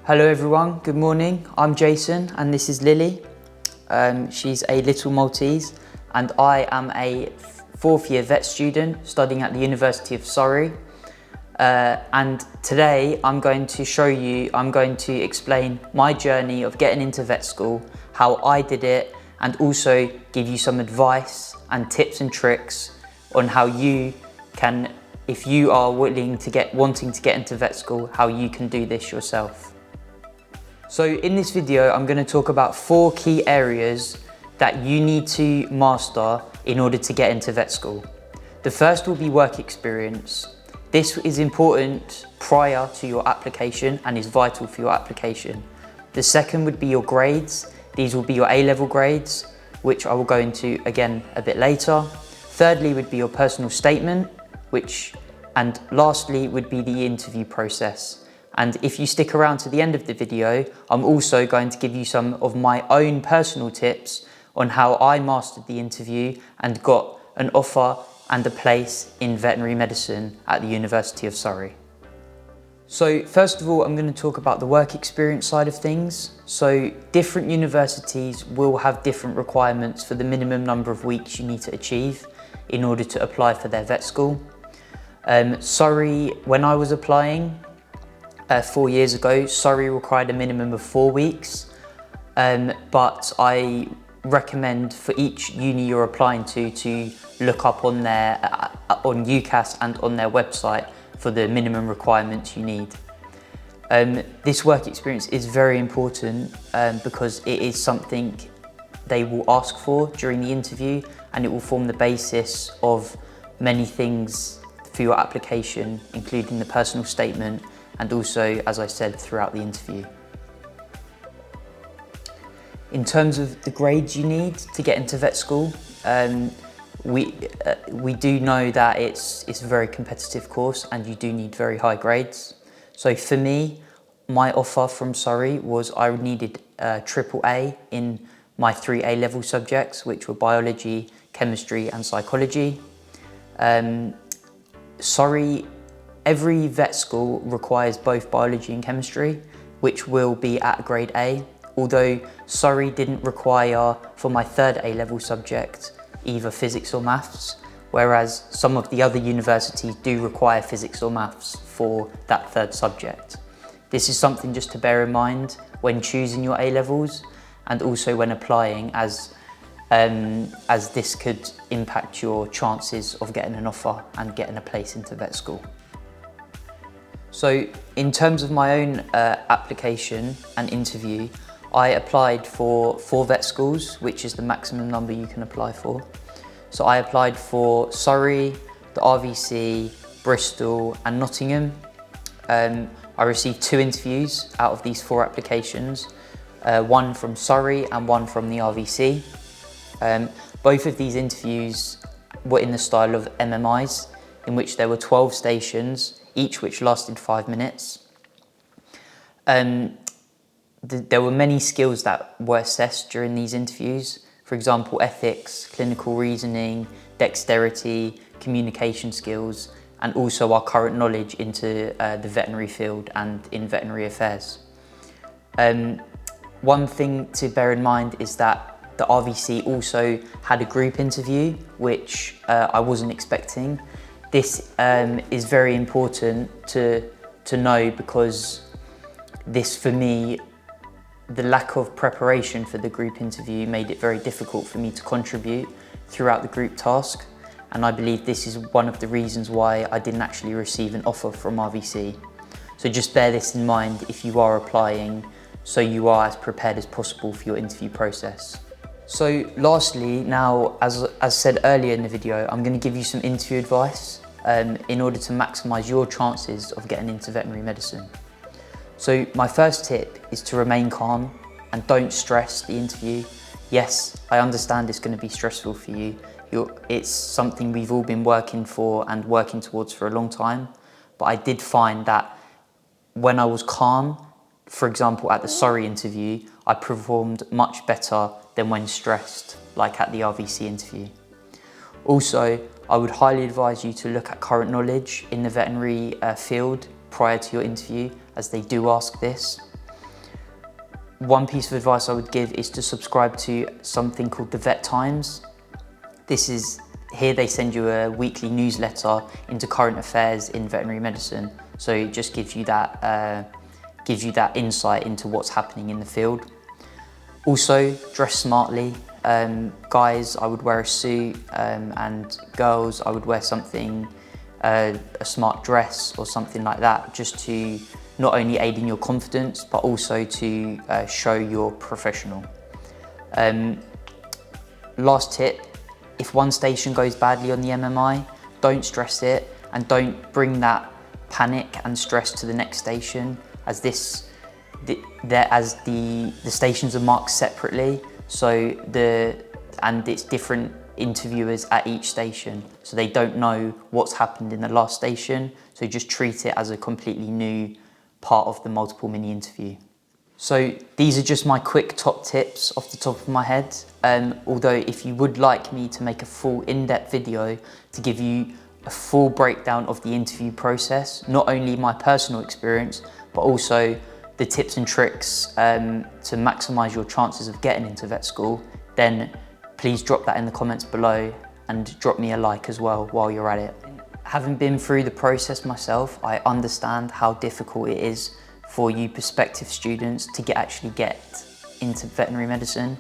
Hello everyone, good morning. I'm Jason and this is Lily. She's a little Maltese and I am a fourth year vet student studying at the University of Surrey. And today I'm going to explain my journey of getting into vet school, how I did it, and also give you some advice and tips and tricks on how you can, if you are wanting to get into vet school, how you can do this yourself. So in this video, I'm going to talk about 4 key areas that you need to master in order to get into vet school. The first will be work experience. This is important prior to your application and is vital for your application. The second would be your grades. These will be your A-level grades, which I will go into again a bit later. Thirdly would be your personal statement, and lastly would be the interview process. And if you stick around to the end of the video, I'm also going to give you some of my own personal tips on how I mastered the interview and got an offer and a place in veterinary medicine at the University of Surrey. So first of all, I'm going to talk about the work experience side of things. So different universities will have different requirements for the minimum number of weeks you need to achieve in order to apply for their vet school. Surrey, when I was applying, 4 years ago, Surrey required a minimum of 4 weeks, but I recommend for each uni you're applying to look up on UCAS and on their website for the minimum requirements you need. This work experience is very important because it is something they will ask for during the interview, and it will form the basis of many things for your application, including the personal statement, and also, as I said, throughout the interview. In terms of the grades you need to get into vet school, we do know that it's a very competitive course and you do need very high grades. So for me, my offer from Surrey was I needed AAA in my 3 A-level subjects, which were biology, chemistry and psychology. Surrey, every vet school requires both biology and chemistry, which will be at grade A, although Surrey didn't require, for my 3rd A-level subject, either physics or maths, whereas some of the other universities do require physics or maths for that 3rd subject. This is something just to bear in mind when choosing your A-levels and also when applying, as this could impact your chances of getting an offer and getting a place into vet school. So in terms of my own application and interview, I applied for 4 vet schools, which is the maximum number you can apply for. So I applied for Surrey, the RVC, Bristol and Nottingham. I received 2 interviews out of these 4 applications, one from Surrey and one from the RVC. Both of these interviews were in the style of MMIs, in which there were 12 stations, each which lasted 5 minutes. There were many skills that were assessed during these interviews. For example, ethics, clinical reasoning, dexterity, communication skills, and also our current knowledge into the veterinary field and in veterinary affairs. One thing to bear in mind is that the RVC also had a group interview, which I wasn't expecting. This is very important to know because this, for me, the lack of preparation for the group interview made it very difficult for me to contribute throughout the group task. And I believe this is one of the reasons why I didn't actually receive an offer from RVC. So just bear this in mind if you are applying, so you are as prepared as possible for your interview process. So lastly, now, as said earlier in the video, I'm going to give you some interview advice in order to maximise your chances of getting into veterinary medicine. So my first tip is to remain calm and don't stress the interview. Yes, I understand it's going to be stressful for you. It's something we've all been working for and working towards for a long time. But I did find that when I was calm, for example, at the Surrey interview, I performed much better than when stressed, like at the RVC interview. Also, I would highly advise you to look at current knowledge in the veterinary field prior to your interview, as they do ask this. One piece of advice I would give is to subscribe to something called the Vet Times. Here they send you a weekly newsletter into current affairs in veterinary medicine. So it just gives you that insight into what's happening in the field. Also, dress smartly. Guys, I would wear a suit, and girls, I would wear something, a smart dress or something like that, just to not only aid in your confidence, but also to show you're professional. Last tip, if one station goes badly on the MMI, don't stress it and don't bring that panic and stress to the next station, as the stations are marked separately, and it's different interviewers at each station, so they don't know what's happened in the last station, so just treat it as a completely new part of the multiple mini interview. So these are just my quick top tips off the top of my head. Although if you would like me to make a full in-depth video to give you a full breakdown of the interview process, not only my personal experience, but also the tips and tricks to maximise your chances of getting into vet school, then please drop that in the comments below and drop me a like as well while you're at it. Having been through the process myself, I understand how difficult it is for you prospective students to actually get into veterinary medicine.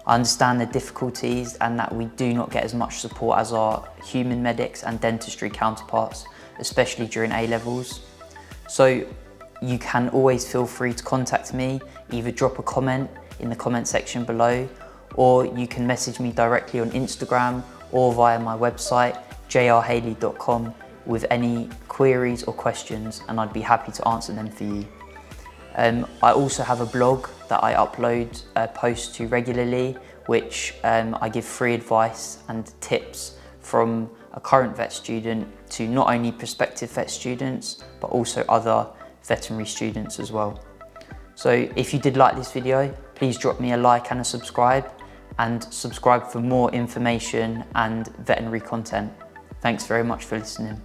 I understand the difficulties and that we do not get as much support as our human medics and dentistry counterparts, especially during A-levels. So you can always feel free to contact me, either drop a comment in the comment section below, or you can message me directly on Instagram or via my website, jrhaley.com, with any queries or questions, and I'd be happy to answer them for you. I also have a blog that I upload posts to regularly, which I give free advice and tips from a current vet student to not only prospective vet students, but also other veterinary students as well. So if you did like this video, please drop me a like and a subscribe, and subscribe for more information and veterinary content. Thanks very much for listening.